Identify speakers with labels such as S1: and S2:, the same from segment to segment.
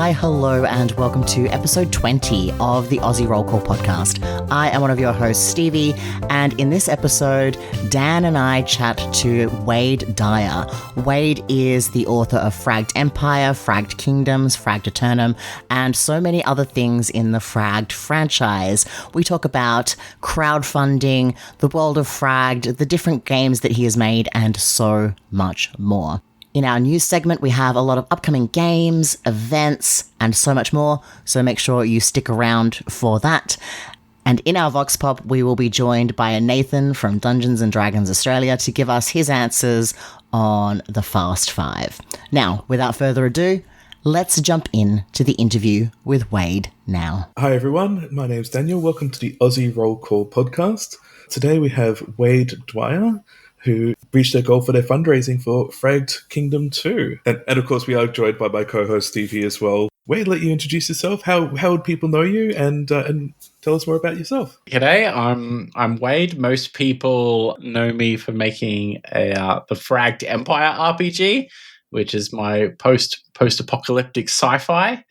S1: Hi, hello, and welcome to episode 20 of the Aussie Roll Call podcast. I am one of your hosts, Stevie, and in this episode, Dan and I chat to Wade Dyer. Wade is the author of Fragged Empire, Fragged Kingdoms, Fragged Eternum, and so many other things in the Fragged franchise. We talk about crowdfunding, the world of Fragged, the different games that he has made, and so much more. In our news segment, we have a lot of upcoming games, events, and so much more, so make sure you stick around for that. And in our Vox Pop, we will be joined by a Nathan from Dungeons & Dragons Australia to give us his answers on the Fast Five. Now, without further ado, let's jump in to the interview with Wade now.
S2: Hi everyone, my name's Daniel. Welcome to the Aussie Roll Call podcast. Today we have Wade Dyer, who reached their goal for their fundraising for Fragged Kingdom 2. And of course, we are joined by my co-host Stevie as well. Wade, let you introduce yourself. How would people know you? And tell us more about yourself.
S3: G'day, I'm Wade. Most people know me for making the Fragged Empire RPG, which is my post-apocalyptic sci-fi.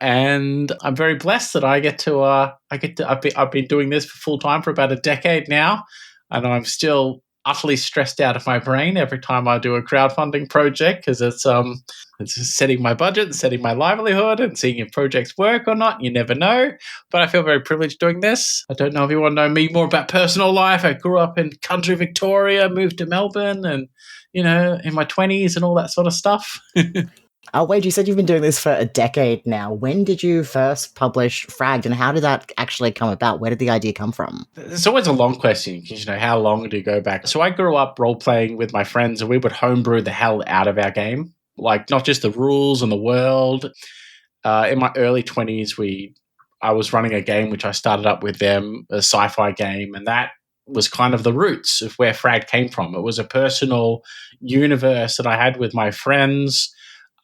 S3: And I'm very blessed that I've been doing this for full time for about a decade now, and I'm still utterly stressed out of my brain every time I do a crowdfunding project because it's just setting my budget and setting my livelihood and seeing if projects work or not. You never know, but I feel very privileged doing this. I don't know if you want to know me more about personal life. I grew up in country Victoria, moved to Melbourne, and in my 20s and all that sort of stuff.
S1: Wade, you said you've been doing this for a decade now. When did you first publish Fragged, and how did that actually come about? Where did the idea come from?
S3: It's always a long question because, how long do you go back? So I grew up role-playing with my friends, and we would homebrew the hell out of our game. Like, not just the rules and the world. In my early 20s, I was running a game which I started up with them, a sci-fi game, and that was kind of the roots of where Fragged came from. It was a personal universe that I had with my friends.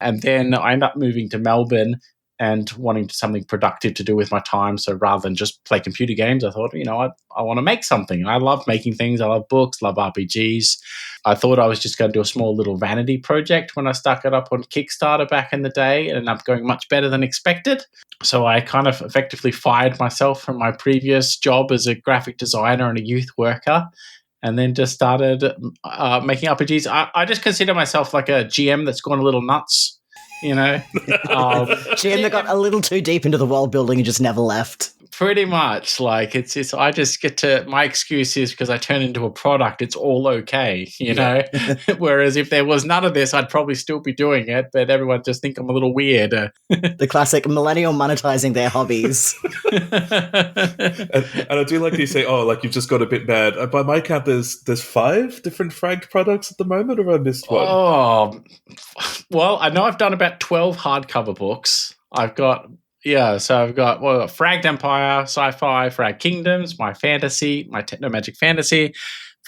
S3: And then I ended up moving to Melbourne and wanting something productive to do with my time. So rather than just play computer games, I thought, I want to make something. I love making things. I love books, love RPGs. I thought I was just going to do a small little vanity project when I stuck it up on Kickstarter back in the day. It ended up going much better than expected. So I kind of effectively fired myself from my previous job as a graphic designer and a youth worker, and then just started making RPGs. I just consider myself like a GM that's gone a little nuts,
S1: GM that got a little too deep into the world building and just never left.
S3: Pretty much. Like, it's I just get to, my excuse is because I turn into a product, it's all okay, Whereas if there was none of this, I'd probably still be doing it, but everyone just think I'm a little weird.
S1: The classic millennial monetizing their hobbies.
S2: and I do like you say, you've just got a bit mad. By my count, there's 5 different Fragged products at the moment, or have I missed one?
S3: Oh, well, I know I've done about 12 hardcover books. I've got Fragged Empire, Sci-Fi, Fragged Kingdoms, my fantasy, my techno-magic fantasy,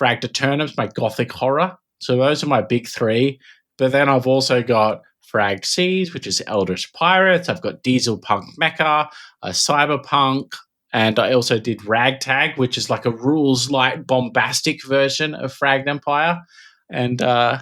S3: Fragged Eternums, my gothic horror. So those are my big 3. But then I've also got Fragged Seas, which is Eldritch Pirates. I've got Diesel Punk Mecha, a Cyberpunk, and I also did Ragtag, which is like a rules-light bombastic version of Fragged Empire. And I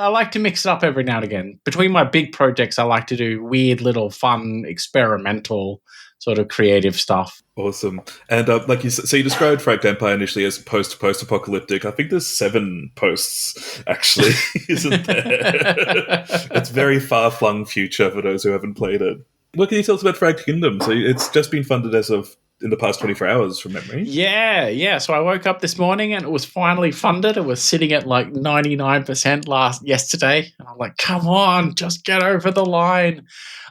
S3: like to mix it up every now and again. Between my big projects, I like to do weird little fun, experimental sort of creative stuff.
S2: Awesome. And like you said, so you described Fragged Empire initially as post-apocalyptic. I think there's 7 posts, actually, isn't there? It's very far-flung future for those who haven't played it. What can you tell us about Fragged Kingdom? So it's just been funded as of in the past 24 hours from memory.
S3: Yeah. So I woke up this morning and it was finally funded. It was sitting at like 99% yesterday. And I'm like, come on, just get over the line.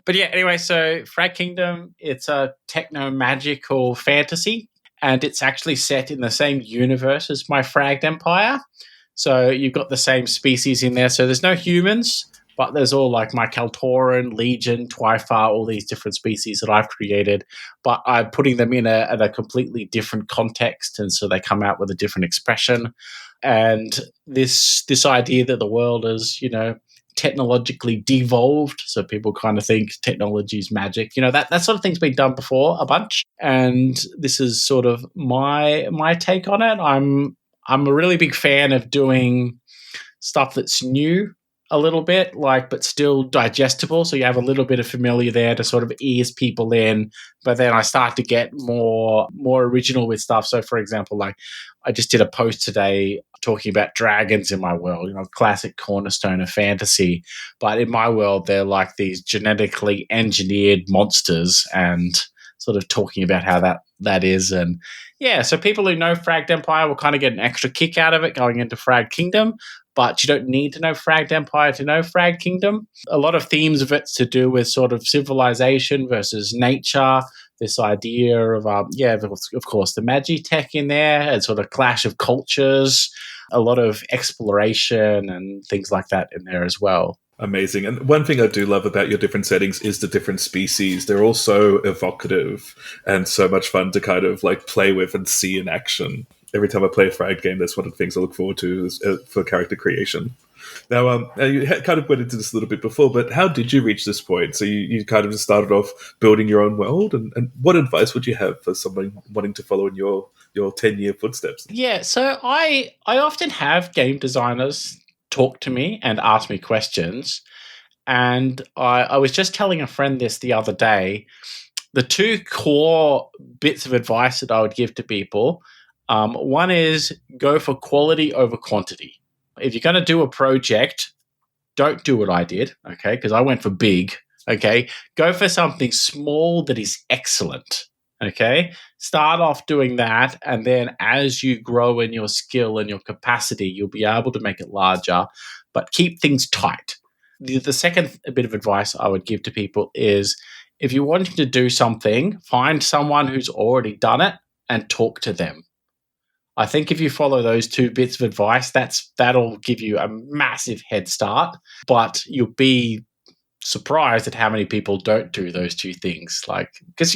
S3: But yeah, anyway, so Fragged Kingdom, it's a techno-magical fantasy, and it's actually set in the same universe as my Fragged Empire. So you've got the same species in there. So there's no humans, but there's all like my Kaltoran, Legion, Twyfar, all these different species that I've created. But I'm putting them in a completely different context, and so they come out with a different expression. And this idea that the world is, technologically devolved, so people kind of think technology is magic. That sort of thing's been done before a bunch, and this is sort of my take on it. I'm a really big fan of doing stuff that's new. a little bit, but still digestible. So you have a little bit of familiar there to sort of ease people in. But then I start to get more original with stuff. So, for example, I just did a post today talking about dragons in my world, classic cornerstone of fantasy. But in my world, they're like these genetically engineered monsters, and sort of talking about how that is. And yeah, so people who know Fragged Empire will kind of get an extra kick out of it going into Fragged Kingdom, but you don't need to know Fragged Empire to know Fragged Kingdom. A lot of themes of it's to do with sort of civilization versus nature, this idea of, of course, the Magi-tech in there, and sort of clash of cultures, a lot of exploration and things like that in there as well.
S2: Amazing. And one thing I do love about your different settings is the different species. They're all so evocative and so much fun to kind of play with and see in action. Every time I play a Frag game, that's one of the things I look forward to for character creation. Now, you kind of went into this a little bit before, but how did you reach this point? So you kind of just started off building your own world, and what advice would you have for someone wanting to follow in your 10-year footsteps?
S3: Yeah, so I often have game designers talk to me and ask me questions. And I was just telling a friend this the other day. The two core bits of advice that I would give to people, one is go for quality over quantity. If you're going to do a project, don't do what I did, okay? Because I went for big, okay? Go for something small that is excellent, okay? Start off doing that, and then as you grow in your skill and your capacity, you'll be able to make it larger, but keep things tight. The second bit of advice I would give to people is if you're wanting to do something, find someone who's already done it and talk to them. I think if you follow those two bits of advice, that'll give you a massive head start, but you'll be surprised at how many people don't do those two things. Because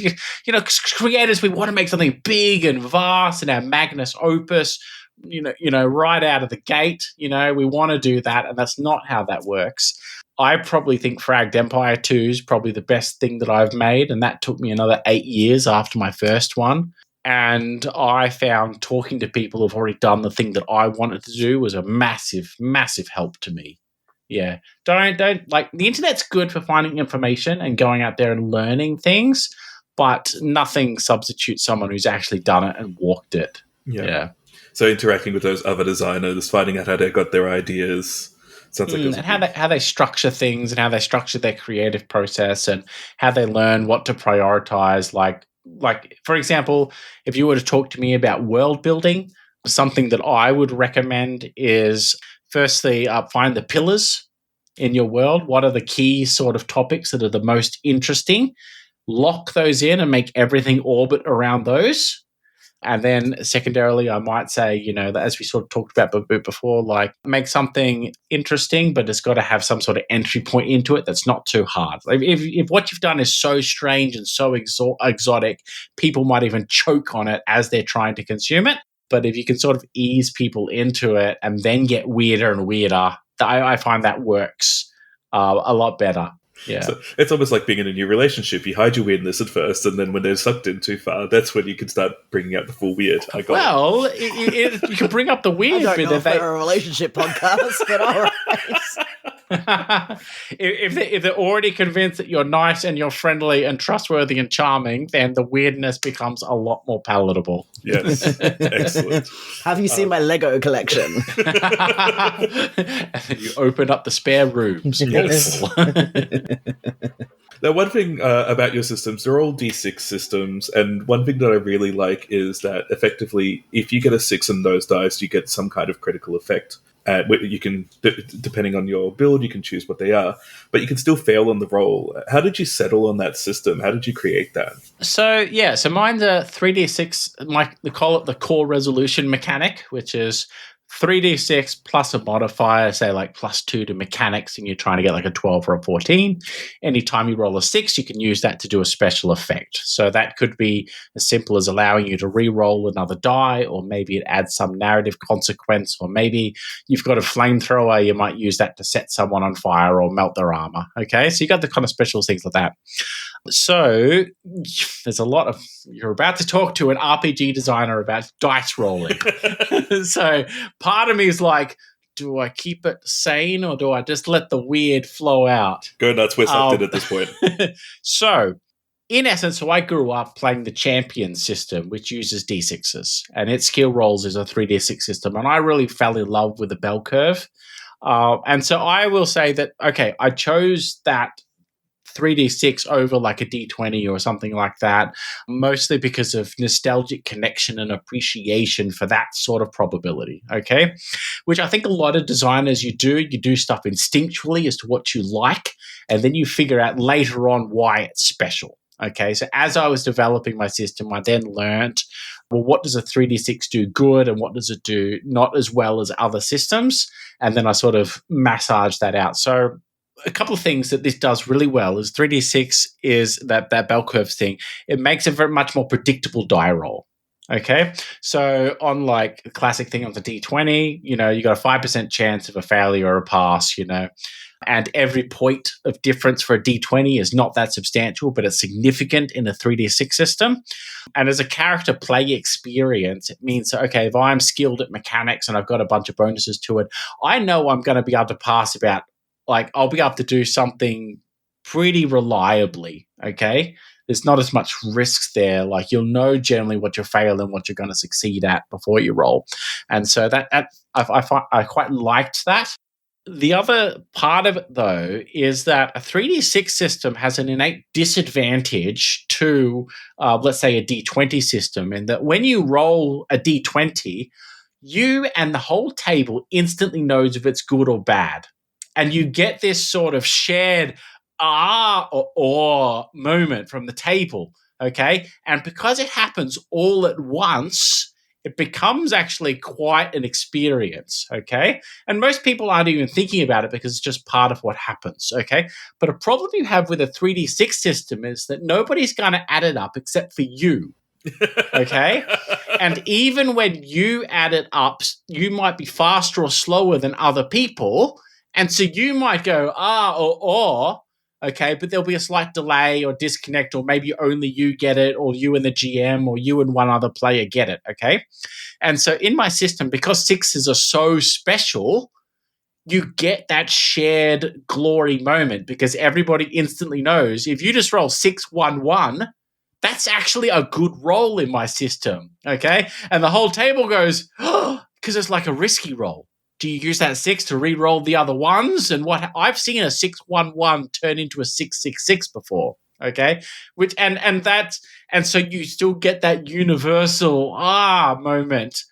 S3: creators, we want to make something big and vast and our magnus opus, right out of the gate. We want to do that, and that's not how that works. I probably think Fragged Empire 2 is probably the best thing that I've made, and that took me another 8 years after my first one. And I found talking to people who've already done the thing that I wanted to do was a massive, massive help to me. Yeah. Don't the internet's good for finding information and going out there and learning things, but nothing substitutes someone who's actually done it and walked it. Yeah.
S2: So interacting with those other designers, finding out how they got their ideas. Sounds like
S3: and how they structure things and how they structure their creative process and how they learn what to prioritize. Like for example, if you were to talk to me about world building, something that I would recommend is firstly, find the pillars in your world. What are the key sort of topics that are the most interesting? Lock those in and make everything orbit around those. And then secondarily, I might say, as we sort of talked about a bit before, make something interesting, but it's got to have some sort of entry point into it that's not too hard. If what you've done is so strange and so exotic, people might even choke on it as they're trying to consume it. But if you can sort of ease people into it and then get weirder and weirder, I find that works a lot better. Yeah.
S2: So it's almost like being in a new relationship. You hide your weirdness at first, and then when they're sucked in too far, that's when you can start bringing out the full weird. You
S3: can bring up the weird.
S1: I don't know if they're a relationship podcast, but all right.
S3: If they're already convinced that you're nice and you're friendly and trustworthy and charming, then the weirdness becomes a lot more palatable.
S2: Yes, excellent.
S1: Have you seen my Lego collection?
S3: And then you open up the spare rooms.
S2: Yes. Now, one thing about your systems, they're all D6 systems, and one thing that I really like is that effectively, if you get a 6 on those dice, you get some kind of critical effect. You can, depending on your build, you can choose what they are, but you can still fail on the roll. How did you settle on that system? How did you create that?
S3: So mine's a 3d6, they call it the core resolution mechanic, which is 3d6 plus a modifier, say +2 to mechanics, and you're trying to get a 12 or a 14. Anytime you roll a 6, you can use that to do a special effect. So that could be as simple as allowing you to re-roll another die, or maybe it adds some narrative consequence, or maybe you've got a flamethrower, you might use that to set someone on fire or melt their armor. Okay, so you got the kind of special things like that. So there's a lot of, you're about to talk to an RPG designer about dice rolling. So part of me is do I keep it sane or do I just let the weird flow out?
S2: Go nuts, we're sucked in at this point.
S3: So, in essence, I grew up playing the champion system, which uses D6s, and its skill rolls is a 3D6 system, and I really fell in love with the bell curve. And so I will say that, okay, I chose that 3D6 over like a D20 or something like that, mostly because of nostalgic connection and appreciation for that sort of probability, okay? Which I think a lot of designers you do stuff instinctually as to what you like, and then you figure out later on why it's special, okay? So as I was developing my system, I then learned, well, what does a 3D6 do good and what does it do not as well as other systems? And then I sort of massaged that out. So a couple of things that this does really well is 3D6 is that bell curve thing. It makes a very much more predictable die roll. Okay. So on like a classic thing on the D20, you got a 5% chance of a failure or a pass, and every point of difference for a D20 is not that substantial, but it's significant in a 3D6 system. And as a character play experience, it means, okay, if I'm skilled at mechanics and I've got a bunch of bonuses to it, I know I'm going to be able to pass about, like, I'll be able to do something pretty reliably, okay? There's not as much risk there. Like, you'll know generally what you're failing and what you're going to succeed at before you roll. And so that I quite liked that. The other part of it, though, is that a 3D6 system has an innate disadvantage to, let's say, a D20 system, in that when you roll a D20, you and the whole table instantly knows if it's good or bad. And you get this sort of shared or moment from the table, okay? And because it happens all at once, it becomes actually quite an experience, okay? And most people aren't even thinking about it because it's just part of what happens, okay? But a problem you have with a 3D6 system is that nobody's going to add it up except for you, okay? And even when you add it up, you might be faster or slower than other people. And so you might go, or, okay, but there'll be a slight delay or disconnect, or maybe only you get it, or you and the GM, or you and one other player get it, okay? And so in my system, because sixes are so special, you get that shared glory moment because everybody instantly knows if you just roll 6-1-1, that's actually a good roll in my system, okay? And the whole table goes, because it's like a risky roll. Do you use that 6 to re-roll the other ones? And what I've seen a 6-1-1 turn into a 6-6-6 before. Okay, and so you still get that universal moment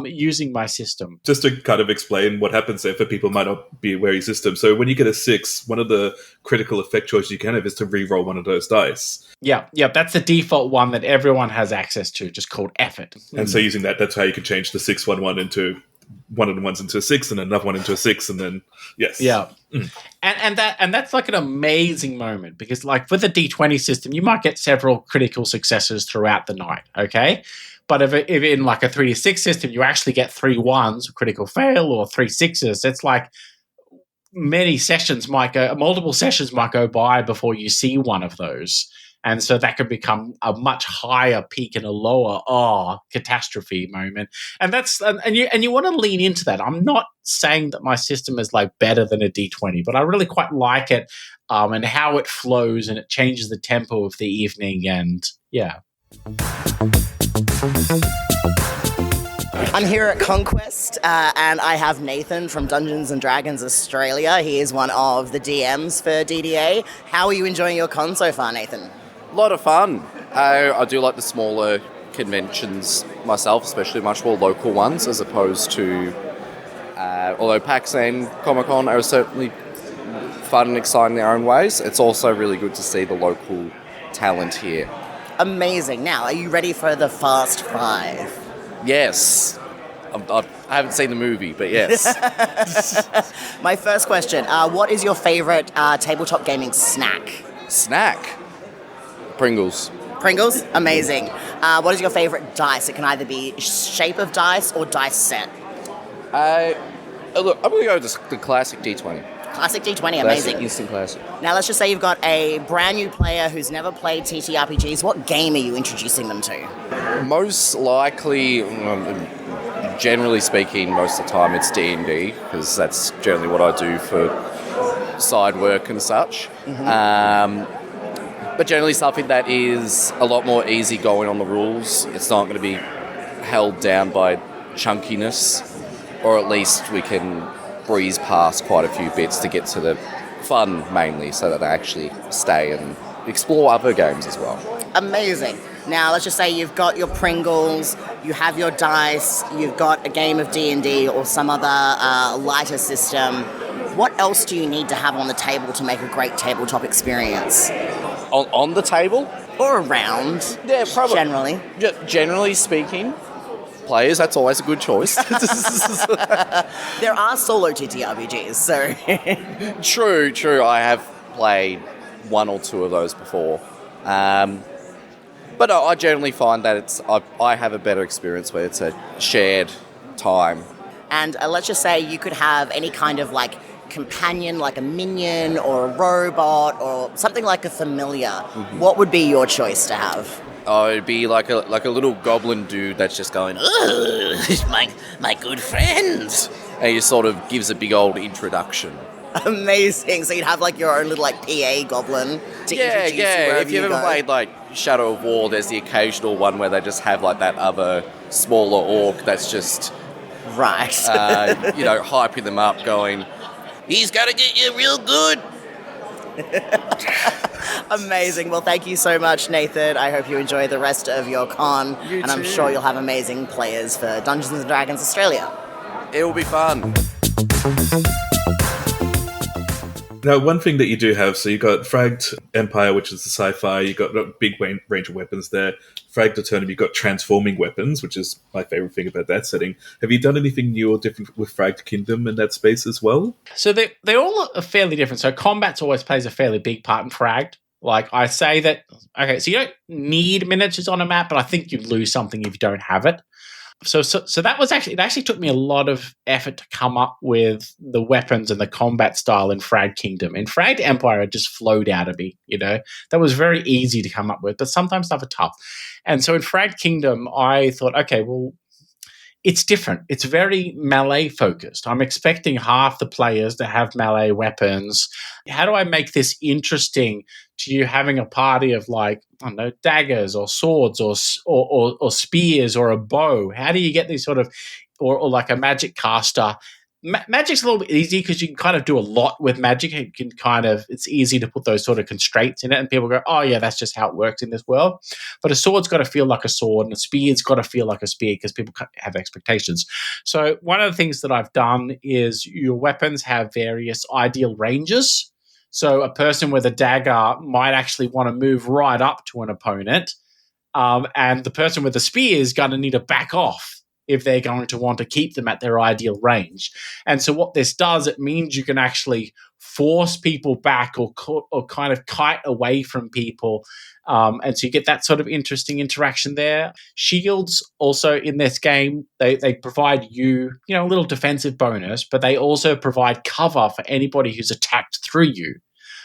S3: using my system.
S2: Just to kind of explain what happens there for people who might not be aware of your system. So when you get a 6, one of the critical effect choices you can have is to re-roll one of those dice.
S3: Yeah, that's the default one that everyone has access to, just called effort.
S2: And so using that's how you can change the 6-1-1 into one of the ones into a 6 and another one into a 6 and then yes.
S3: Yeah. And that's like an amazing moment because like with the D20 system, you might get several critical successes throughout the night, okay? But if in like a 3D6 system, you actually get 3 1s, critical fail, or 3 6s, it's like multiple sessions might go by before you see one of those. And so that could become a much higher peak and a lower catastrophe moment. And you want to lean into that. I'm not saying that my system is like better than a D20, but I really quite like it and how it flows and it changes the tempo of the evening. And yeah.
S1: I'm here at Conquest, and I have Nathan from Dungeons & Dragons Australia. He is one of the DMs for DDA. How are you enjoying your con so far, Nathan?
S4: A lot of fun. I do like the smaller conventions myself, especially much more local ones, as opposed to, although PAX and Comic-Con are certainly fun and exciting in their own ways, it's also really good to see the local talent here.
S1: Amazing. Now, are you ready for the Fast Five?
S4: Yes. I haven't seen the movie, but yes.
S1: My first question, what is your favorite tabletop gaming snack?
S4: Snack? Pringles.
S1: Pringles? Amazing. What is your favorite dice? It can either be shape of dice or dice set.
S4: Look, I'm going to go with the classic D20.
S1: Classic D20,
S4: classic,
S1: amazing.
S4: Instant classic.
S1: Now let's just say you've got a brand new player who's never played TTRPGs. What game are you introducing them to?
S4: Most likely generally speaking, most of the time it's D&D, because that's generally what I do for side work and such. But generally something that is a lot more easygoing on the rules. It's not going to be held down by chunkiness, or at least we can breeze past quite a few bits to get to the fun mainly, so that they actually stay and explore other games as well.
S1: Amazing. Now, let's just say you've got your Pringles, you have your dice, you've got a game of D&D or some other lighter system. What else do you need to have on the table to make a great tabletop experience?
S4: On the table?
S1: Or around,
S4: Yeah, probably.
S1: generally.
S4: Generally speaking, players, that's always a good choice.
S1: There are solo TTRPGs, so...
S4: True. I have played one or two of those before. But no, I generally find that I have a better experience where it's a shared time.
S1: And let's just say you could have any kind of like companion, like a minion or a robot or something like a familiar. What would be your choice to have?
S4: Oh, it'd be like a little goblin dude that's just going, "Ugh, my good friends," and he sort of gives a big old introduction.
S1: Amazing. So you'd have like your own little like PA goblin to introduce you wherever
S4: If you've ever played like Shadow of War, there's the occasional one where they just have like that other smaller orc that's just
S1: right,
S4: hyping them up, going, "He's got to get you real good."
S1: Amazing. Well, thank you so much, Nathan. I hope you enjoy the rest of your con, and I'm sure you'll have amazing players for Dungeons and Dragons Australia.
S4: It will be fun.
S2: Now, one thing that you do have, so you got Fragged Empire, which is the sci-fi, you got a big range of weapons there. Fragged Eternum, you've got transforming weapons, which is my favorite thing about that setting. Have you done anything new or different with Fragged Kingdom in that space as well?
S3: So they all are fairly different. So combat's always plays a fairly big part in Fragged. Like I say that, okay, so you don't need miniatures on a map, but I think you lose something if you don't have it. So that was it actually took me a lot of effort to come up with the weapons and the combat style in Fragged Kingdom. In Fragged Empire, it just flowed out of me, That was very easy to come up with, but sometimes stuff are tough. And so in Fragged Kingdom, I thought, okay, well, it's different. It's very melee focused. I'm expecting half the players to have melee weapons. How do I make this interesting to you having a party of like, I don't know, daggers or swords or spears or a bow? How do you get these sort of, or like a magic caster? Magic's a little bit easy because you can kind of do a lot with magic. It's easy to put those sort of constraints in it, and people go, oh yeah, that's just how it works in this world. But a sword's got to feel like a sword, and a spear's got to feel like a spear because people have expectations. So one of the things that I've done is your weapons have various ideal ranges. So a person with a dagger might actually want to move right up to an opponent, and the person with a spear is going to need to back off if they're going to want to keep them at their ideal range. And so what this does, it means you can actually force people back or kind of kite away from people. And so you get that sort of interesting interaction there. Shields also in this game, they provide you, a little defensive bonus, but they also provide cover for anybody who's attacked through you.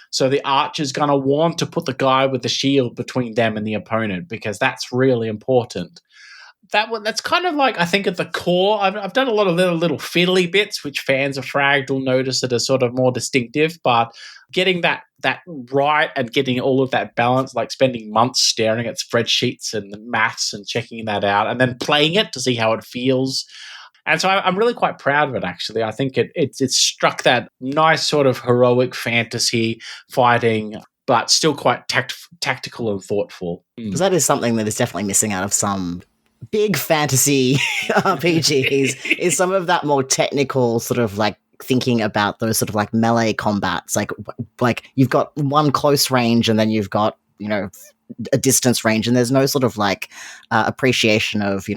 S3: So the archer's going to want to put the guy with the shield between them and the opponent because that's really important. That's kind of like, I think at the core, I've done a lot of little fiddly bits, which fans of Fragged will notice that are sort of more distinctive, but getting that right and getting all of that balance, like spending months staring at spreadsheets and the maths and checking that out and then playing it to see how it feels. And so I'm really quite proud of it, actually. I think it struck that nice sort of heroic fantasy fighting, but still quite tactical and thoughtful.
S1: Because that is something that is definitely missing out of some big fantasy RPGs is some of that more technical sort of like thinking about those sort of like melee combats. Like you've got one close range and then you've got, a distance range, and there's no sort of like appreciation of,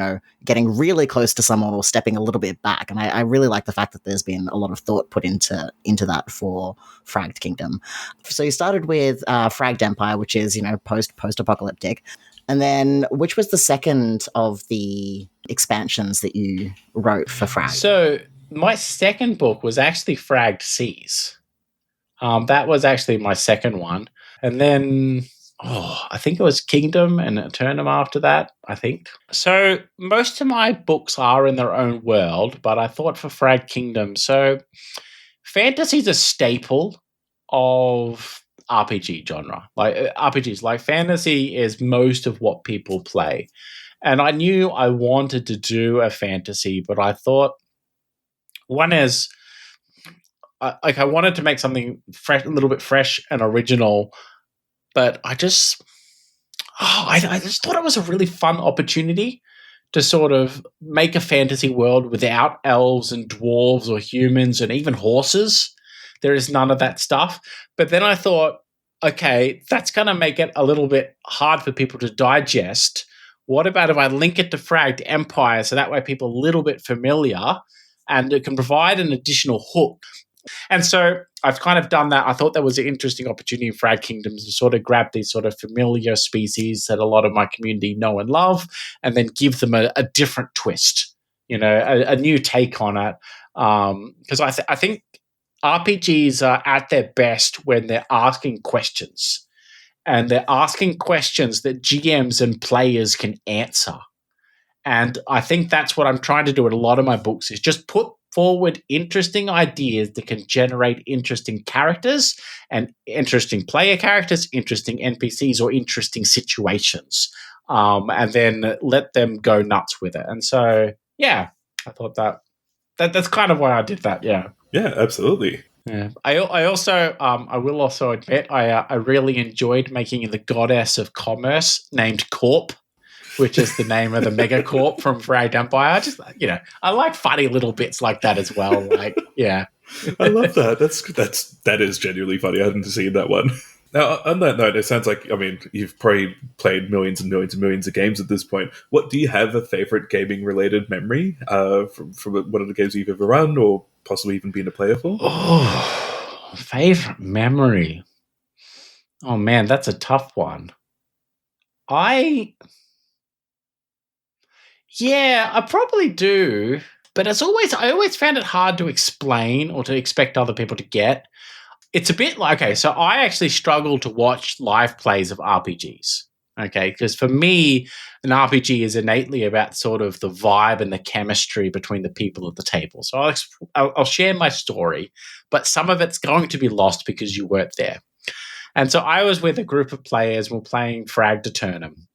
S1: getting really close to someone or stepping a little bit back. And I really like the fact that there's been a lot of thought put into that for Fragged Kingdom. So you started with Fragged Empire, which is, post-apocalyptic. And then which was the second of the expansions that you wrote for Fragged?
S3: So my second book was actually Fragged Seas. That was actually my second one. And then I think it was Kingdom and Eternum after that, I think. So most of my books are in their own world, but I thought for Fragged Kingdom, so fantasy is a staple of RPG genre. Like RPGs, like fantasy is most of what people play. And I knew I wanted to do a fantasy, but I thought one is I wanted to make something fresh, a little bit fresh and original, but I just thought it was a really fun opportunity to sort of make a fantasy world without elves and dwarves or humans and even horses. There is none of that stuff. But then I thought, okay, that's going to make it a little bit hard for people to digest. What about if I link it to Fragged Empire so that way people are a little bit familiar and it can provide an additional hook? And so I've kind of done that. I thought that was an interesting opportunity in Fragged Kingdoms to sort of grab these sort of familiar species that a lot of my community know and love and then give them a different twist, a new take on it. Because I think RPGs are at their best when they're asking questions. And they're asking questions that GMs and players can answer. And I think that's what I'm trying to do in a lot of my books is just put forward interesting ideas that can generate interesting characters and interesting player characters, interesting NPCs, or interesting situations, and then let them go nuts with it. And so, yeah, I thought that's kind of why I did that. Yeah.
S2: Yeah, absolutely.
S3: Yeah. I also I will also admit I really enjoyed making the goddess of commerce named Corp, which is the name of the megacorp from Fragged Empire. I like funny little bits like that as well. Like, yeah.
S2: I love that. That is genuinely funny. I hadn't seen that one. Now, on that note, it sounds like, you've probably played millions and millions and millions of games at this point. What do you have a favorite gaming-related memory from one of the games you've ever run or possibly even been a player for?
S3: Oh, favorite memory. Oh, man, that's a tough one. I probably do. But I always found it hard to explain or to expect other people to get. It's a bit like, okay, so I actually struggle to watch live plays of RPGs, okay? Because for me, an RPG is innately about sort of the vibe and the chemistry between the people at the table. So I'll share my story, but some of it's going to be lost because you weren't there. And so I was with a group of players, we're playing Fragged Eternum.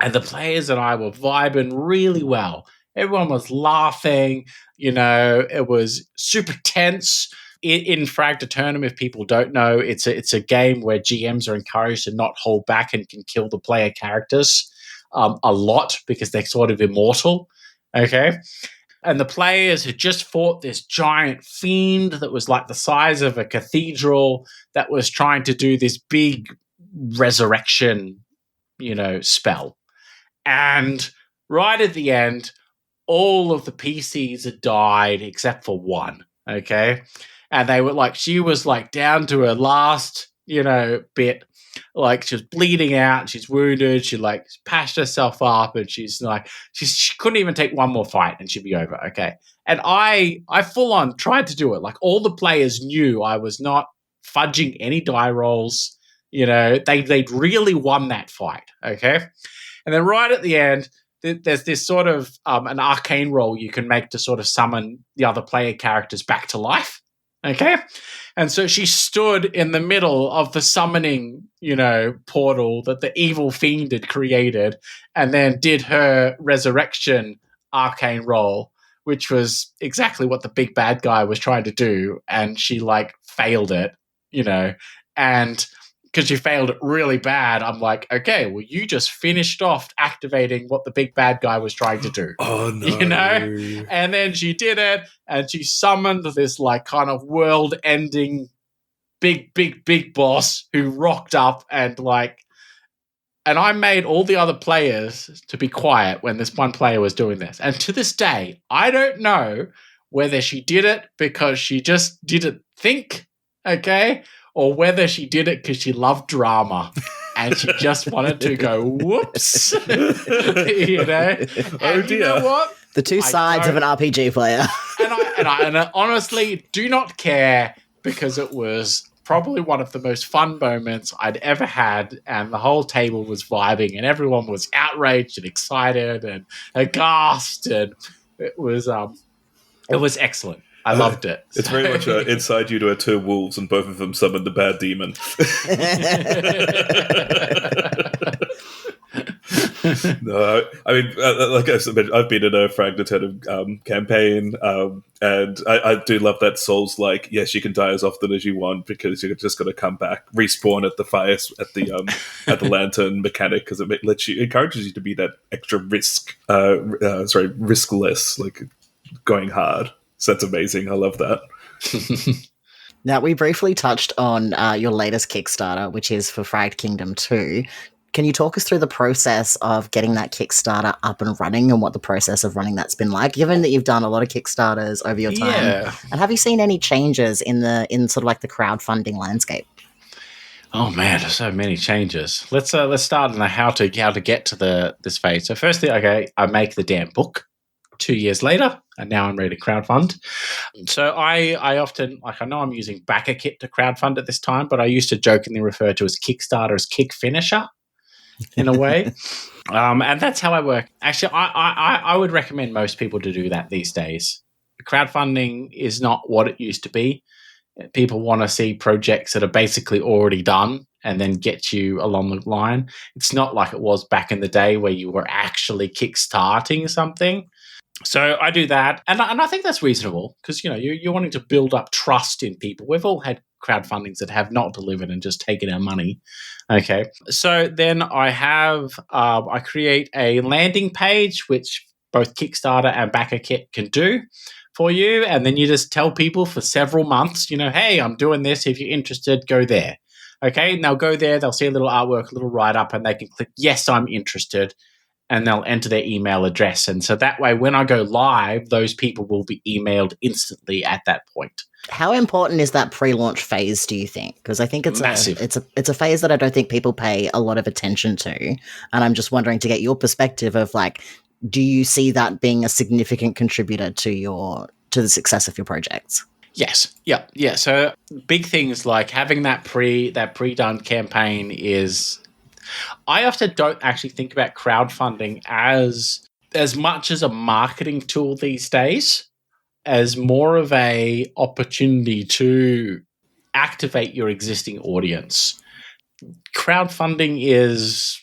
S3: And the players and I were vibing really well. Everyone was laughing, it was super tense. In Fragged Eternum, if people don't know, it's a game where GMs are encouraged to not hold back and can kill the player characters a lot because they're sort of immortal, okay? And the players had just fought this giant fiend that was like the size of a cathedral that was trying to do this big resurrection, spell. And right at the end, all of the PCs had died except for one, okay? And they were like, she was like down to her last, bit. Like she was bleeding out, she's wounded, she like patched herself up, and she's like, she couldn't even take one more fight and she'd be over, okay? And I full on tried to do it. Like all the players knew I was not fudging any die rolls. They'd really won that fight, okay? And then right at the end, there's this sort of an arcane roll you can make to sort of summon the other player characters back to life. Okay. And so she stood in the middle of the summoning, portal that the evil fiend had created and then did her resurrection arcane roll, which was exactly what the big bad guy was trying to do. And she like failed it, and because she failed it really bad, I'm like, okay, well, you just finished off activating what the big bad guy was trying to do.
S2: Oh, no.
S3: And then she did it, and she summoned this, like, kind of world-ending big boss who rocked up and, like... And I made all the other players to be quiet when this one player was doing this. And to this day, I don't know whether she did it because she just didn't think, okay, or whether she did it because she loved drama and she just wanted to go, whoops.
S2: Oh, dear.
S3: You know what?
S1: The two sides of an RPG player.
S3: And I honestly do not care because it was probably one of the most fun moments I'd ever had, and the whole table was vibing, and everyone was outraged and excited and aghast, and it was excellent. I loved it.
S2: It's very much inside you to two wolves, and both of them summoned the bad demon. No, I mean, like I said, I've been in a Fragged campaign, and I do love that Souls-like. Yes, you can die as often as you want because you're just going to come back, respawn at the fire at the lantern mechanic, because it encourages you to be that extra riskless, like going hard. So that's amazing. I love that.
S1: Now, we briefly touched on your latest Kickstarter, which is for Fragged Kingdom 2. Can you talk us through the process of getting that Kickstarter up and running and what the process of running that's been like, given that you've done a lot of Kickstarters over your time?
S3: Yeah.
S1: And have you seen any changes in sort of like the crowdfunding landscape?
S3: Oh man, there's so many changes. Let's start on how to get to this phase. So firstly, okay, I make the damn book. 2 years later, and now I'm ready to crowdfund. So I often, I know I'm using backer kit to crowdfund at this time, but I used to jokingly refer to as Kickstarter as kick finisher in a way. And that's how I work. Actually, I would recommend most people to do that these days. Crowdfunding is not what it used to be. People want to see projects that are basically already done and then get you along the line. It's not like it was back in the day where you were actually kickstarting something. So I do that, and I think that's reasonable because you're wanting to build up trust in people. We've all had crowdfundings that have not delivered and just taken our money. Okay, so then I create a landing page which both Kickstarter and Backer Kit can do for you, and then you just tell people for several months, hey, I'm doing this. If you're interested, go there. Okay, and they'll go there. They'll see a little artwork, a little write up, and they can click yes, I'm interested. And they'll enter their email address. And so that way, when I go live, those people will be emailed instantly at that point.
S1: How important is that pre-launch phase, do you think? Because I think it's
S3: massive.
S1: It's a phase that I don't think people pay a lot of attention to. And I'm just wondering to get your perspective of do you see that being a significant contributor to the success of your projects?
S3: Yes. Yeah. So big things like having that pre-done campaign is... I often don't actually think about crowdfunding as much as a marketing tool these days, as more of a opportunity to activate your existing audience. Crowdfunding is,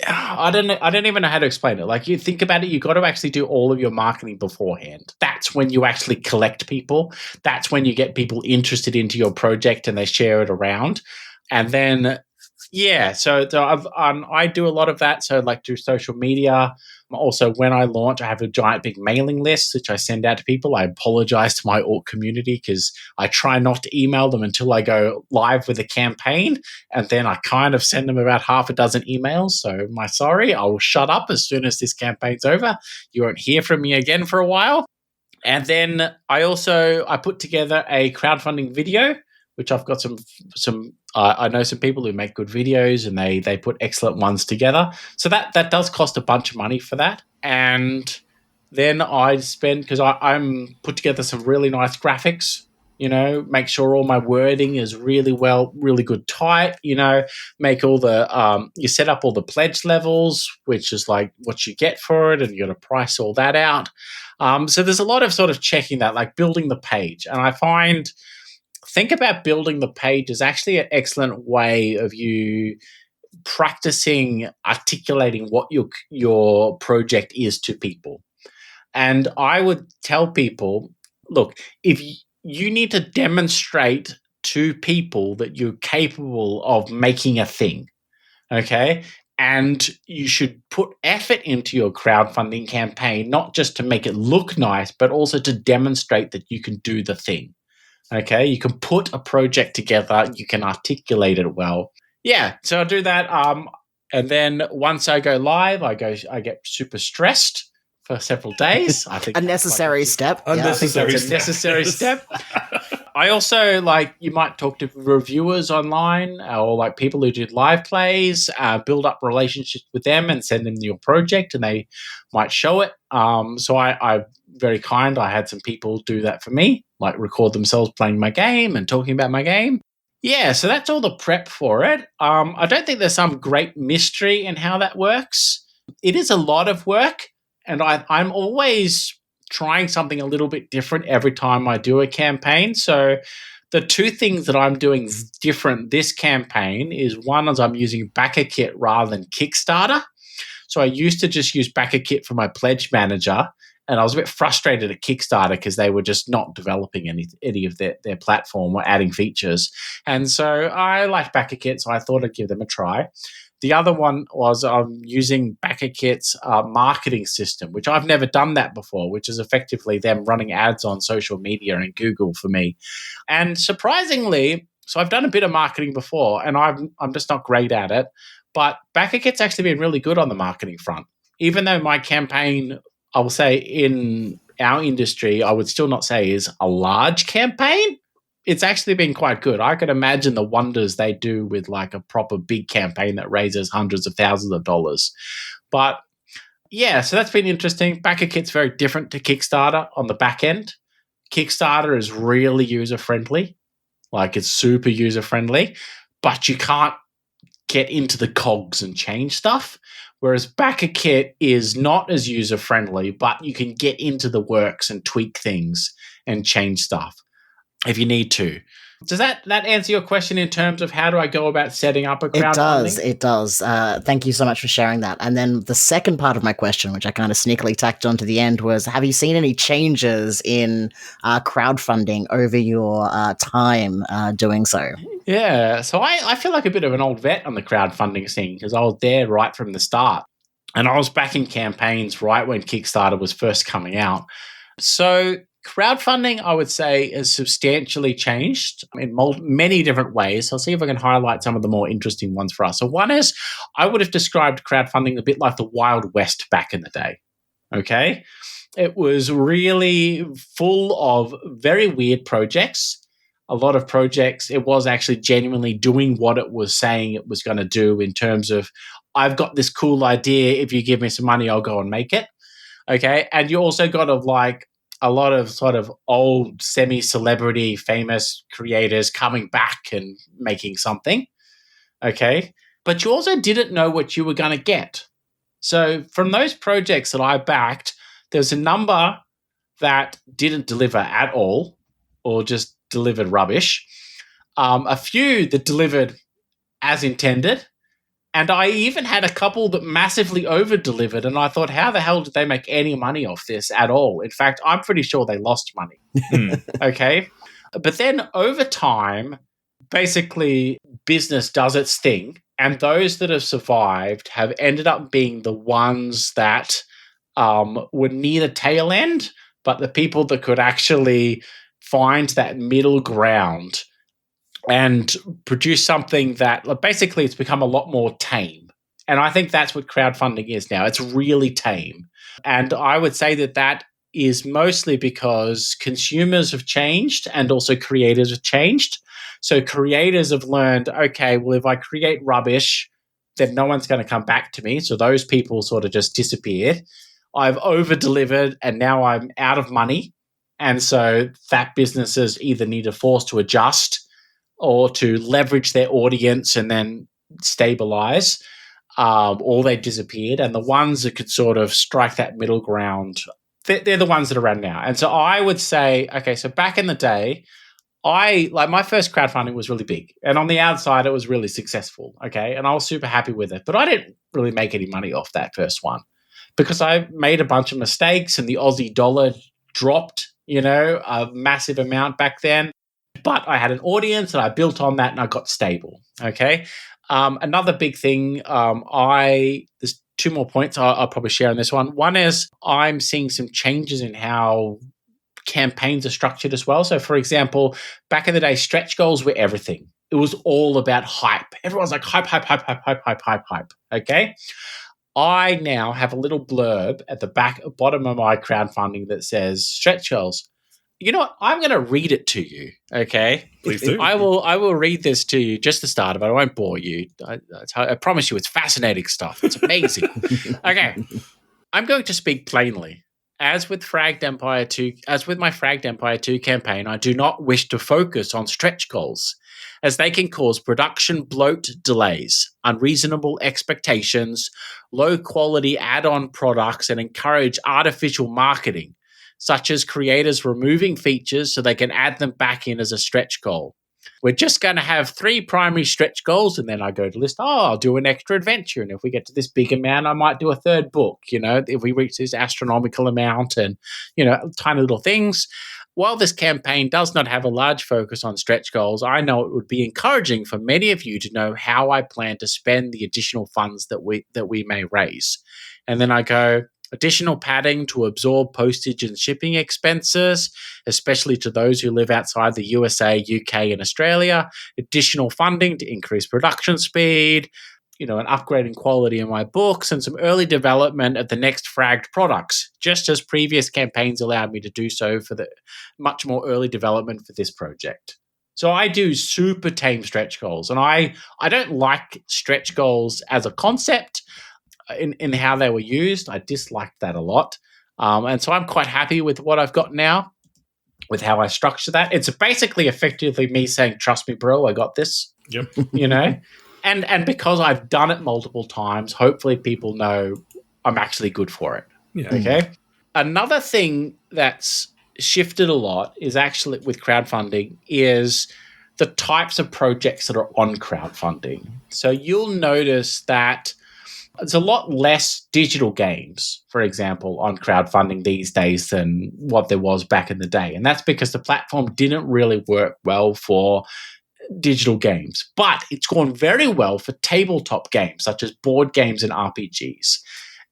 S3: I don't even know how to explain it. Like, you think about it, you've got to actually do all of your marketing beforehand. That's when you actually collect people. That's when you get people interested into your project and they share it around. And then so I do a lot of that. So through social media. Also, when I launch, I have a giant big mailing list, which I send out to people. I apologize to my Orc community because I try not to email them until I go live with a campaign. And then I kind of send them about half a dozen emails. So I will shut up as soon as this campaign's over. You won't hear from me again for a while. And then I put together a crowdfunding video, which I've got some I know some people who make good videos and they put excellent ones together. So that does cost a bunch of money for that. And then I spend, because I'm put together some really nice graphics, make sure all my wording is really good tight, make all the, you set up all the pledge levels, which is like what you get for it, and you got to price all that out. So there's a lot of sort of checking that, like building the page. And I think about building the page is actually an excellent way of you practicing articulating what your project is to people. And I would tell people, look, if you need to demonstrate to people that you're capable of making a thing, okay? And you should put effort into your crowdfunding campaign, not just to make it look nice, but also to demonstrate that you can do the thing. Okay, you can put a project together, you can articulate it well. Yeah, so I do that. And then once I go live, I get super stressed for several days. I think
S1: a necessary step.
S2: Unnecessary
S3: a necessary step. I also, you might talk to reviewers online or people who do live plays, build up relationships with them and send them your project and they might show it. So I'm very kind. I had some people do that for me, record themselves playing my game and talking about my game. Yeah, so that's all the prep for it. I don't think there's some great mystery in how that works. It is a lot of work, and I'm always trying something a little bit different every time I do a campaign. So the two things that I'm doing different this campaign is one is I'm using BackerKit rather than Kickstarter. So I used to just use BackerKit for my pledge manager, and I was a bit frustrated at Kickstarter because they were just not developing any of their platform or adding features. And so I liked BackerKit, so I thought I'd give them a try. The other one was I'm using BackerKit's marketing system, which I've never done that before, which is effectively them running ads on social media and Google for me. And surprisingly, so I've done a bit of marketing before, and I'm just not great at it. But BackerKit's actually been really good on the marketing front. Even though my campaign, I will say in our industry, I would still not say is a large campaign. It's actually been quite good. I could imagine the wonders they do with like a proper big campaign that raises hundreds of thousands of dollars. But yeah, so that's been interesting. BackerKit's very different to Kickstarter on the back end. Kickstarter is really user-friendly. Like it's super user-friendly, but you can't get into the cogs and change stuff. Whereas BackerKit is not as user-friendly, but you can get into the works and tweak things and change stuff if you need to. Does that answer your question in terms of how do I go about setting up a crowdfunding?
S1: It does. Thank you so much for sharing that. And then the second part of my question, which I kind of sneakily tacked onto the end, was have you seen any changes in crowdfunding over your time doing so?
S3: Yeah, so I feel like a bit of an old vet on the crowdfunding scene because I was there right from the start. And I was backing campaigns right when Kickstarter was first coming out. So crowdfunding, I would say, has substantially changed in many different ways. I'll see if I can highlight some of the more interesting ones for us. So one is I would have described crowdfunding a bit like the Wild West back in the day, okay? It was really full of very weird projects. A lot of projects, it was actually genuinely doing what it was saying it was going to do in terms of, I've got this cool idea. If you give me some money, I'll go and make it. Okay. And you also got like a lot of sort of old semi-celebrity famous creators coming back and making something. Okay. But you also didn't know what you were going to get. So from those projects that I backed, there's a number that didn't deliver at all or just delivered rubbish. A few that delivered as intended. And I even had a couple that massively over-delivered, and I thought, how the hell did they make any money off this at all? In fact, I'm pretty sure they lost money. Okay? But then over time, basically, business does its thing, and those that have survived have ended up being the ones that were near the tail end, but the people that could actually find that middle ground and produce something that basically it's become a lot more tame. And I think that's what crowdfunding is now. It's really tame. And I would say that is mostly because consumers have changed and also creators have changed. So creators have learned, okay, well, if I create rubbish, then no one's going to come back to me. So those people sort of just disappeared. I've over-delivered and now I'm out of money. And so that businesses either need to force to adjust or to leverage their audience and then stabilize, or they disappeared. And the ones that could sort of strike that middle ground, they're the ones that are around now. And so I would say, okay, so back in the day, my first crowdfunding was really big. And on the outside, it was really successful, okay? And I was super happy with it. But I didn't really make any money off that first one because I made a bunch of mistakes and the Aussie dollar dropped, a massive amount back then. But I had an audience and I built on that and I got stable. Okay. Another big thing, there's two more points I'll probably share on this one. One is I'm seeing some changes in how campaigns are structured as well. So, for example, back in the day, stretch goals were everything. It was all about hype. Everyone's like hype, hype, hype, hype, hype, hype, hype, hype. Okay. I now have a little blurb at the bottom of my crowdfunding that says stretch goals. You know what? I'm going to read it to you, okay?
S2: Please do.
S3: I will read this to you, just the start of it. I won't bore you. I promise you it's fascinating stuff. It's amazing. Okay. I'm going to speak plainly, as with my Fragged Empire 2 campaign, I do not wish to focus on stretch goals, as they can cause production bloat delays, unreasonable expectations, low quality add-on products, and encourage artificial marketing, such as creators removing features so they can add them back in as a stretch goal. We're just going to have 3 primary stretch goals, and then I go to list, I'll do an extra adventure. And if we get to this big amount, I might do a 3rd book, if we reach this astronomical amount and, tiny little things. While this campaign does not have a large focus on stretch goals, I know it would be encouraging for many of you to know how I plan to spend the additional funds that we may raise. And then I go, additional padding to absorb postage and shipping expenses, especially to those who live outside the USA, UK, and Australia. Additional funding to increase production speed, an upgrading quality in my books, and some early development of the next fragged products, just as previous campaigns allowed me to do so for the much more early development for this project. So I do super tame stretch goals, and I don't like stretch goals as a concept. In how they were used, I disliked that a lot. And so I'm quite happy with what I've got now, with how I structure that. It's basically effectively me saying, trust me, bro, I got this.
S2: Yep.
S3: And because I've done it multiple times, hopefully people know I'm actually good for it.
S2: Yeah.
S3: Okay. Another thing that's shifted a lot is actually with crowdfunding is the types of projects that are on crowdfunding. So you'll notice that there's a lot less digital games, for example, on crowdfunding these days than what there was back in the day. And that's because the platform didn't really work well for digital games. But it's gone very well for tabletop games, such as board games and RPGs.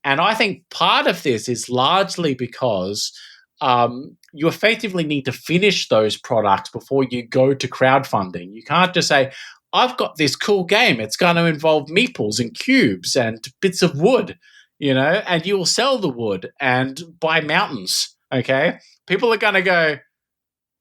S3: And I think part of this is largely because you effectively need to finish those products before you go to crowdfunding. You can't just say, I've got this cool game. It's going to involve meeples and cubes and bits of wood, and you will sell the wood and buy mountains, okay? People are going to go,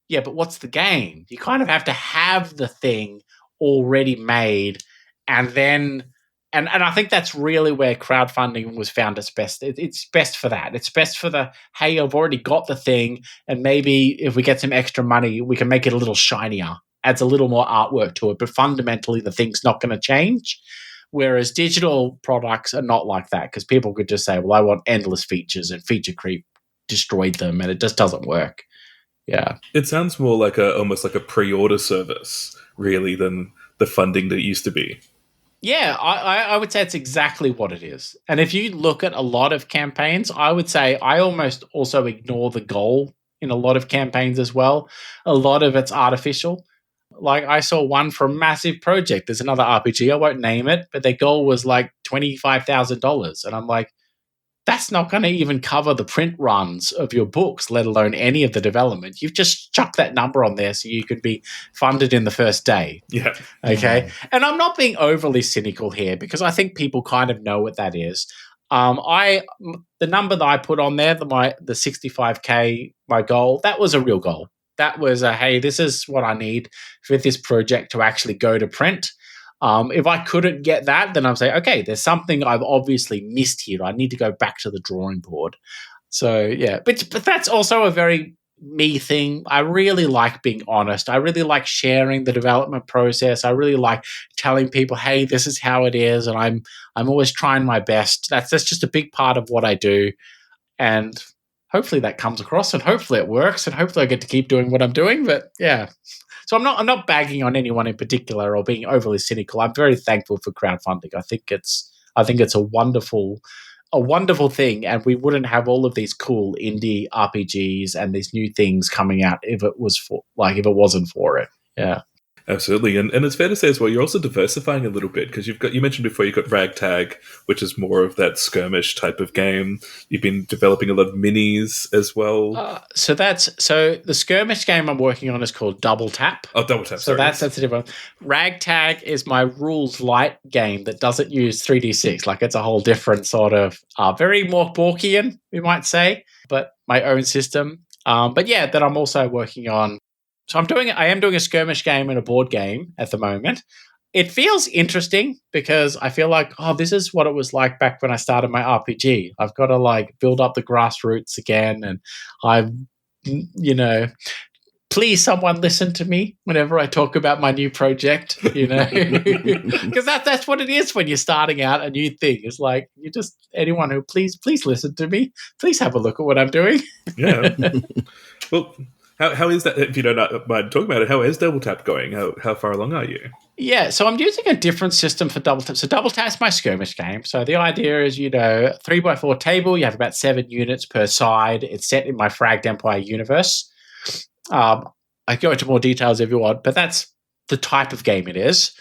S3: yeah, but what's the game? You kind of have to have the thing already made, and then, and I think that's really where crowdfunding was found its best. It's best for that. It's best for the, hey, I've already got the thing, and maybe if we get some extra money, we can make it a little shinier. Adds a little more artwork to it, but fundamentally the thing's not going to change. Whereas digital products are not like that, because people could just say, well, I want endless features, and feature creep destroyed them, and it just doesn't work. Yeah.
S2: It sounds more like almost like a pre-order service, really, than the funding that used to be.
S3: Yeah, I would say it's exactly what it is. And if you look at a lot of campaigns, I would say I almost also ignore the goal in a lot of campaigns as well. A lot of it's artificial. Like I saw one for a massive project. There's another RPG, I won't name it, but their goal was like $25,000. And I'm like, that's not going to even cover the print runs of your books, let alone any of the development. You've just chucked that number on there so you could be funded in the first day.
S2: Yeah.
S3: Okay. And I'm not being overly cynical here, because I think people kind of know what that is. The number that I put on there, the 65K, my goal, that was a real goal. That was hey, this is what I need for this project to actually go to print. If I couldn't get that, then I'm saying, okay, there's something I've obviously missed here. I need to go back to the drawing board. So, yeah. But that's also a very me thing. I really like being honest. I really like sharing the development process. I really like telling people, hey, this is how it is. And I'm always trying my best. That's just a big part of what I do. And hopefully that comes across, and hopefully it works, and hopefully I get to keep doing what I'm doing. But yeah, so I'm not bagging on anyone in particular or being overly cynical. I'm very thankful for crowdfunding. I think it's a wonderful thing, and we wouldn't have all of these cool indie RPGs and these new things coming out if it wasn't for it. Yeah.
S2: Absolutely, and it's fair to say as well, you're also diversifying a little bit, because you mentioned before you've got Ragtag, which is more of that skirmish type of game. You've been developing a lot of minis as well.
S3: So the skirmish game I'm working on is called Double Tap.
S2: Oh, Double Tap.
S3: So that's a different one. Ragtag is my rules light game that doesn't use 3d6. Like, it's a whole different sort of very more Borkian, we might say, but my own system. But yeah, that I'm also working on. So I am doing a skirmish game and a board game at the moment. it feels interesting because I feel like, oh, this is what it was like back when I started my RPG. I've got to like build up the grassroots again, and I've, please someone listen to me whenever I talk about my new project, because that's what it is when you're starting out a new thing. It's like anyone who please listen to me, please have a look at what I'm doing.
S2: Yeah. Well, how is that? If you don't mind talking about it, how is Double Tap going? How far along are you?
S3: Yeah, so I'm using a different system for Double Tap. So Double Tap's my skirmish game. So the idea is, 3x4 table. You have about 7 units per side. It's set in my Fragged Empire universe. I go into more details if you want, but that's the type of game it is.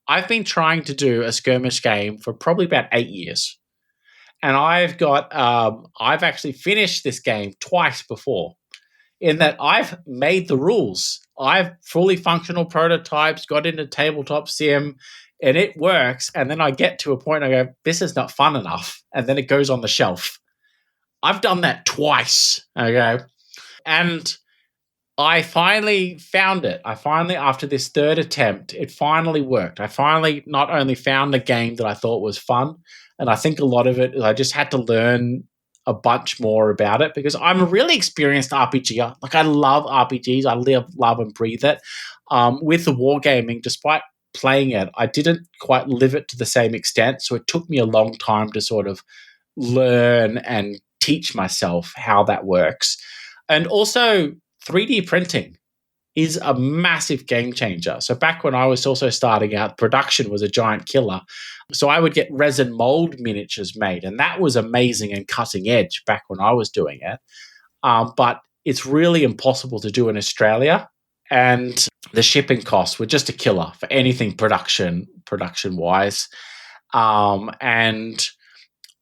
S3: I've been trying to do a skirmish game for probably about 8 years. And I've actually finished this game twice before, in that I've made the rules. I've fully functional prototypes, got into tabletop sim, and it works. And then I get to a point I go, this is not fun enough. And then it goes on the shelf. I've done that twice. Okay. And I finally found it. After this third attempt, it finally worked. I finally not only found a game that I thought was fun, and I think a lot of it is I just had to learn a bunch more about it because I'm a really experienced RPGer. Like, I love RPGs. I love and breathe it. With the wargaming, despite playing it, I didn't quite live it to the same extent. So it took me a long time to sort of learn and teach myself how that works. And also, 3D printing is a massive game changer. So back when I was also starting out, production was a giant killer. So I would get resin mold miniatures made, and that was amazing and cutting edge back when I was doing it. But it's really impossible to do in Australia, and the shipping costs were just a killer for anything production-wise. And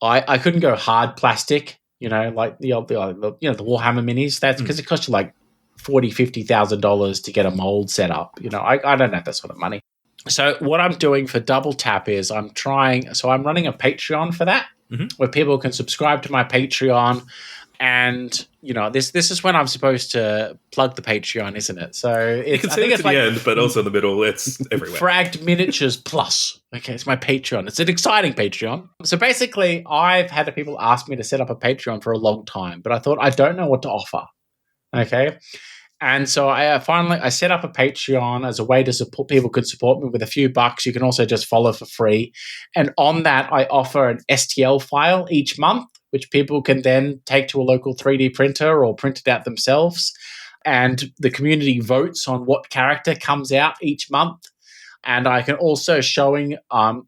S3: I couldn't go hard plastic, like the Warhammer minis. That's because it costs you like $40,000-$50,000 to get a mold set up. I don't have that sort of money. So what I'm doing for Double Tap is I'm running a Patreon for that, where people can subscribe to my Patreon. And, this is when I'm supposed to plug the Patreon, isn't it? So
S2: you can say it's at the end, but also in the middle, it's everywhere.
S3: Fragged Miniatures Plus. Okay, it's my Patreon. It's an exciting Patreon. So basically, I've had people ask me to set up a Patreon for a long time, but I thought I don't know what to offer. Okay. And so I set up a Patreon as a way to support people could support me with a few bucks. You can also just follow for free. And on that, I offer an STL file each month, which people can then take to a local 3D printer or print it out themselves. And the community votes on what character comes out each month. And I can also showing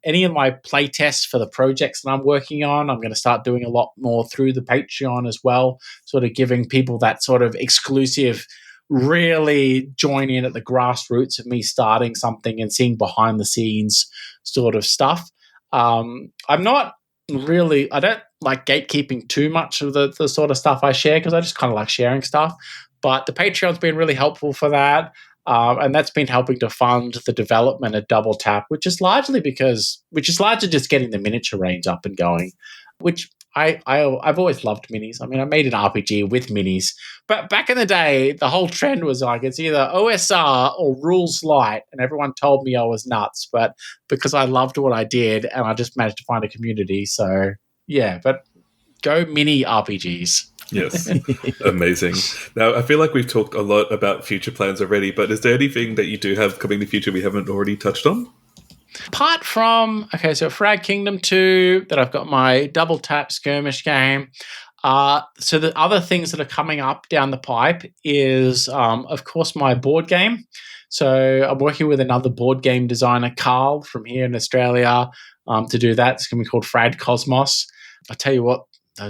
S3: any of my playtests for the projects that I'm working on. I'm going to start doing a lot more through the Patreon as well, sort of giving people that sort of exclusive, really join in at the grassroots of me starting something and seeing behind the scenes sort of stuff. I don't like gatekeeping too much of the sort of stuff I share because I just kind of like sharing stuff. But the Patreon's been really helpful for that. And that's been helping to fund the development of Double Tap, which is largely just getting the miniature range up and going, which I've always loved minis. I mean, I made an RPG with minis, but back in the day, the whole trend was like it's either OSR or rules light, and everyone told me I was nuts. But because I loved what I did, and I just managed to find a community, so yeah. But go mini RPGs.
S2: Yes, amazing. Now, I feel like we've talked a lot about future plans already, but is there anything that you do have coming in the future we haven't already touched on?
S3: Apart from, so Fragged Kingdom 2, that I've got my Double Tap skirmish game. So the other things that are coming up down the pipe is, of course, my board game. So I'm working with another board game designer, Carl, from here in Australia, to do that. It's going to be called Fragged Cosmos. I tell you what,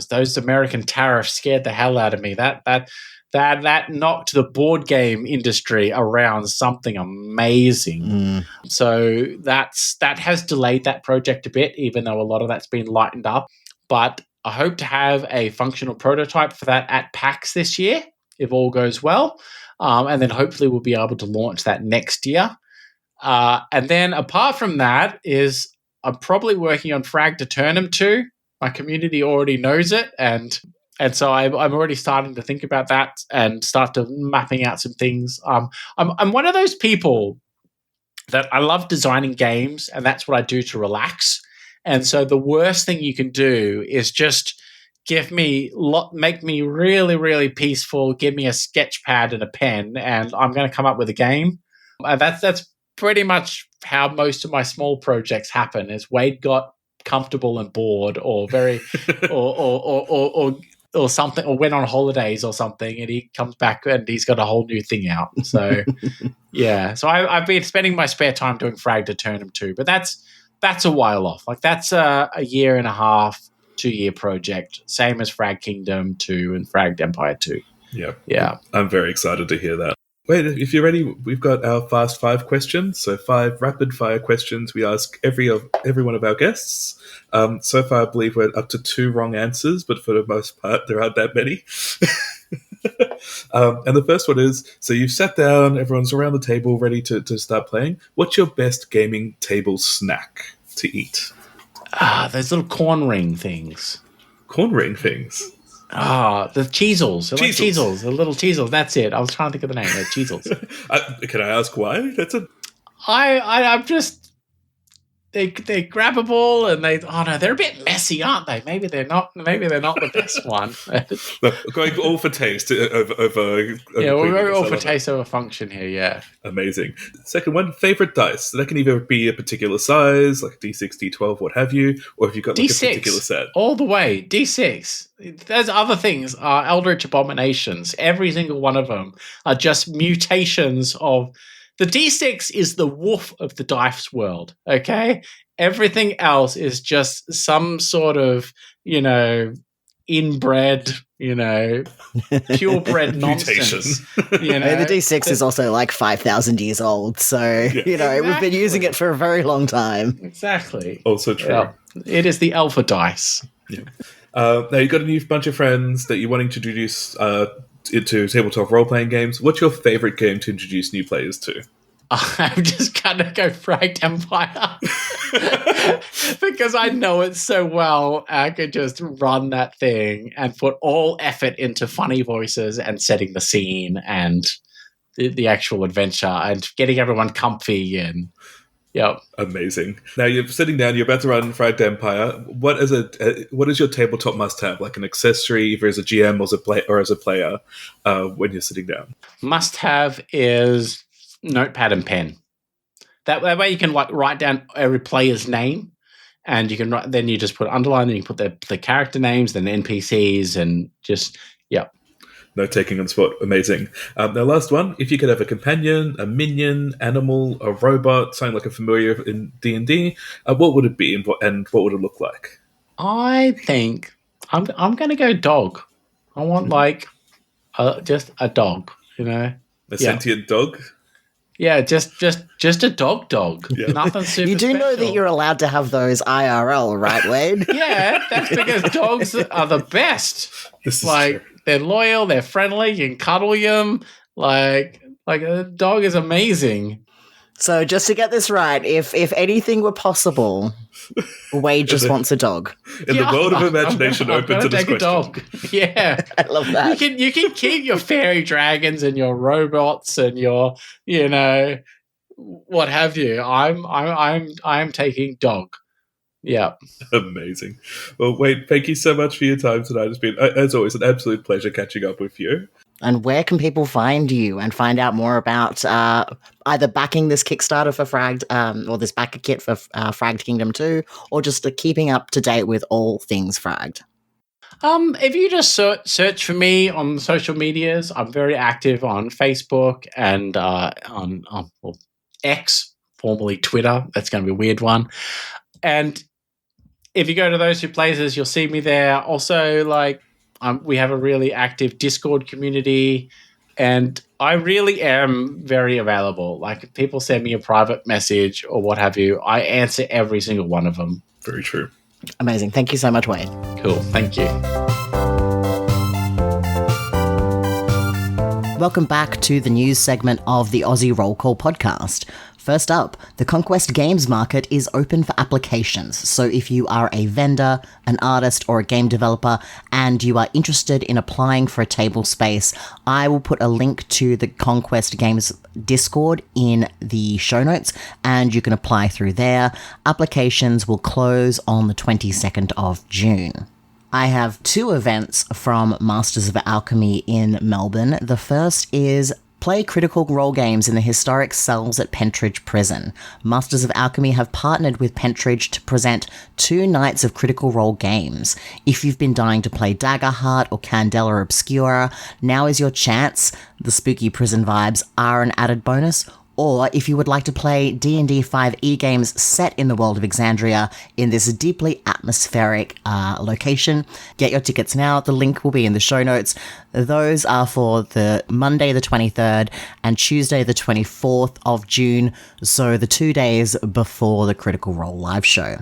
S3: those American tariffs scared the hell out of me. That knocked the board game industry around something amazing. So that has delayed that project a bit, even though a lot of that's been lightened up. But I hope to have a functional prototype for that at PAX this year, if all goes well. And then hopefully we'll be able to launch that next year. And then apart from that is I'm probably working on Fragged Eternum 2. My community already knows it, and so I'm already starting to think about that and start to mapping out some things. I'm one of those people that I love designing games, and that's what I do to relax. And so the worst thing you can do is just make me really, really peaceful, give me a sketch pad and a pen, and I'm going to come up with a game. And that's pretty much how most of my small projects happen. Is Wade got comfortable and bored, or very, or something, or went on holidays or something, and he comes back and he's got a whole new thing out. So yeah, so I've been spending my spare time doing Fragged Kingdom 2, but that's a while off. Like that's a year and a half, 2-year project, same as Fragged Kingdom 2 and Fragged Empire 2. Yeah.
S2: I'm very excited to hear that. Wait, if you're ready, we've got our fast 5 questions. So 5 rapid fire questions we ask every one of our guests. So far, I believe we're up to 2 wrong answers, but for the most part, there aren't that many. And the first one is, so you've sat down, everyone's around the table ready to start playing. What's your best gaming table snack to eat?
S3: Those little corn ring things.
S2: Corn ring things?
S3: The cheezels. Like cheezels. The little cheezels. That's it. I was trying to think of the name. They're cheezels.
S2: Can I ask why?
S3: I'm just... They're grabbable, and they're a bit messy, aren't they? Maybe they're not the best one.
S2: Look, going all for taste over
S3: we're going all for taste over function here. Yeah,
S2: amazing. Second one, favorite dice. So that can either be a particular size, like D6, D12, what have you, or if you've got like
S3: D6,
S2: a particular set.
S3: All the way, D6. Those other things are Eldritch Abominations. Every single one of them are just mutations of. The D6 is the woof of the dice world, okay? Everything else is just some sort of, inbred, purebred nonsense.
S1: The D6 is also like 5,000 years old, so, we've been using it for a very long time.
S3: Exactly.
S2: Also true.
S3: Yeah. It is the alpha dice.
S2: Yeah. Now, you've got a new bunch of friends that you're wanting to introduce into tabletop role-playing games. What's your favorite game to introduce new players to?
S3: I'm just going to go Fragged Empire because I know it so well. I could just run that thing and put all effort into funny voices and setting the scene and the actual adventure and getting everyone comfy and yep.
S2: Amazing. Now you're sitting down, you're about to run Fragged Empire. What is your tabletop must-have, like an accessory, either as a GM or as a player, when you're sitting down?
S3: Must-have is notepad and pen. That way you can write down every player's name, and you can write. Then you just put underline, then you put the character names, then NPCs, and just yep.
S2: No taking on the spot. Amazing. Now, last one. If you could have a companion, a minion, animal, a robot, something like a familiar in D&D, what would it be and what would it look like?
S3: I think I'm going to go dog. I want just a dog,
S2: A sentient dog?
S3: Yeah, just a dog. Yeah. Nothing super
S1: You do
S3: special.
S1: know that you're allowed to have those IRL, right, Wade?
S3: Yeah, that's because dogs are the best.
S2: This is true.
S3: They're loyal, they're friendly, you can cuddle them. Like a dog is amazing.
S1: So just to get this right, if anything were possible, Wade just wants a dog.
S2: In the world of imagination open to this question.
S3: Dog. Yeah.
S1: I love that.
S3: You can keep your fairy dragons and your robots and your, what have you. I'm taking dog. Yeah.
S2: Amazing. Well, Wade, thank you so much for your time tonight. It's been, as always, an absolute pleasure catching up with you.
S1: And where can people find you and find out more about either backing this Kickstarter for Fragged, or this backer kit for Fragged Kingdom 2, or just keeping up to date with all things Fragged?
S3: If you just search for me on social medias, I'm very active on Facebook and on X, formerly Twitter. That's going to be a weird one. And if you go to those two places, you'll see me there. Also, we have a really active Discord community, and I really am very available. Like, if people send me a private message or what have you, I answer every single one of them.
S2: Very true.
S1: Amazing. Thank you so much, Wade.
S3: Cool. Thank you.
S1: Welcome back to the news segment of the Aussie Roll Call podcast. First up, the Conquest Games market is open for applications, so if you are a vendor, an artist, or a game developer, and you are interested in applying for a table space, I will put a link to the Conquest Games Discord in the show notes, and you can apply through there. Applications will close on the 22nd of June. I have two events from Masters of Alchemy in Melbourne. The first is play Critical Role games in the historic cells at Pentridge Prison. Masters of Alchemy have partnered with Pentridge to present 2 nights of Critical Role games. If you've been dying to play Daggerheart or Candela Obscura, now is your chance. The spooky prison vibes are an added bonus. Or if you would like to play D&D 5e games set in the world of Exandria in this deeply atmospheric location, get your tickets now. The link will be in the show notes. Those are for the Monday the 23rd and Tuesday the 24th of June, so the 2 days before the Critical Role live show.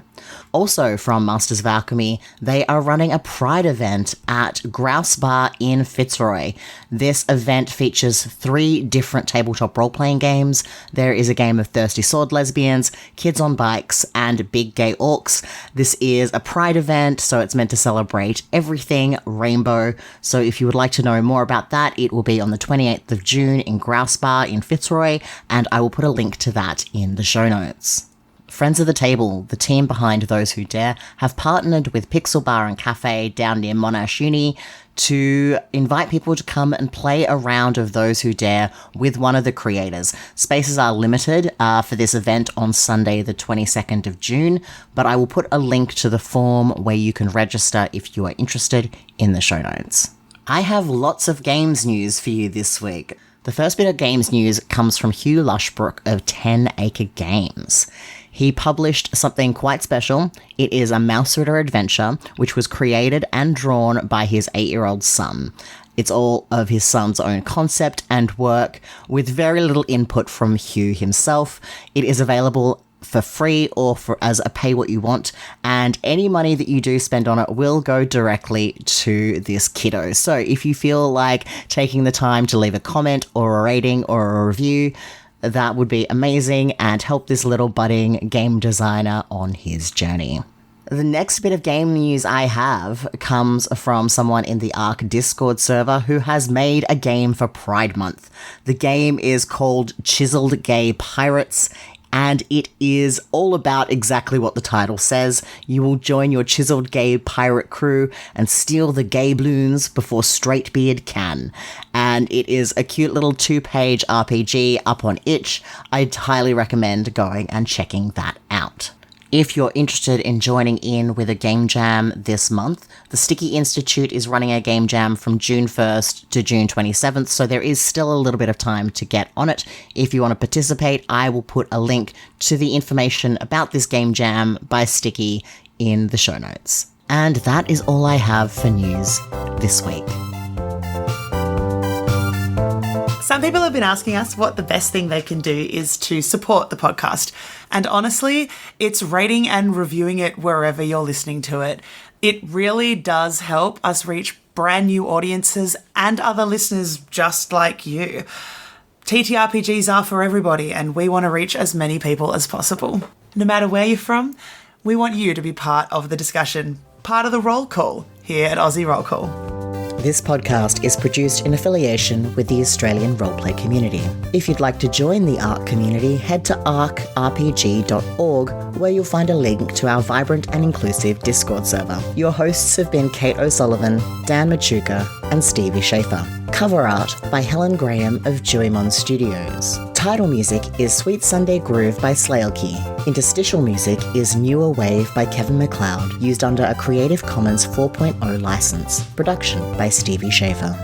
S1: Also from Masters of Alchemy, they are running a Pride event at Grouse Bar in Fitzroy. This event features 3 different tabletop role-playing games. There is a game of Thirsty Sword Lesbians, Kids on Bikes, and Big Gay Orcs. This is a Pride event, so it's meant to celebrate everything rainbow. So if you would like to know more about that, it will be on the 28th of June in Grouse Bar in Fitzroy, and I will put a link to that in the show notes. Friends of the Table, the team behind Those Who Dare, have partnered with Pixel Bar and Cafe down near Monash Uni to invite people to come and play a round of Those Who Dare with one of the creators. Spaces are limited for this event on Sunday the 22nd of June, but I will put a link to the form where you can register if you are interested in the show notes. I have lots of games news for you this week. The first bit of games news comes from Hugh Lushbrook of 10 Acre Games. He published something quite special. It is a Mouse Ritter adventure, which was created and drawn by his 8-year-old son. It's all of his son's own concept and work, with very little input from Hugh himself. It is available for free or as a pay what you want, and any money that you do spend on it will go directly to this kiddo. So if you feel like taking the time to leave a comment or a rating or a review, that would be amazing and help this little budding game designer on his journey. The next bit of game news I have comes from someone in the Arc Discord server who has made a game for Pride Month. The game is called Chiseled Gay Pirates, and it is all about exactly what the title says. You will join your chiseled gay pirate crew and steal the gay balloons before Straightbeard can. And it is a cute little 2-page RPG up on itch. I'd highly recommend going and checking that out. If you're interested in joining in with a game jam this month, the Sticky Institute is running a game jam from June 1st to June 27th, so there is still a little bit of time to get on it. If you want to participate, I will put a link to the information about this game jam by Sticky in the show notes. And that is all I have for news this week.
S5: Some people have been asking us what the best thing they can do is to support the podcast. And honestly, it's rating and reviewing it wherever you're listening to it. It really does help us reach brand new audiences and other listeners just like you. TTRPGs are for everybody, and we want to reach as many people as possible. No matter where you're from, we want you to be part of the discussion, part of the roll call here at Aussie Roll Call.
S1: This podcast is produced in affiliation with the Australian roleplay community. If you'd like to join the ARC community, head to arcrpg.org, where you'll find a link to our vibrant and inclusive Discord server. Your hosts have been Kate O'Sullivan, Dan Machuca, and Stevie Schaefer. Cover art by Helen Graham of Juimon Studios. Title music is Sweet Sunday Groove by Slailkey. Interstitial music is Newer Wave by Kevin MacLeod, used under a Creative Commons 4.0 license. Production by Stevie Schaefer.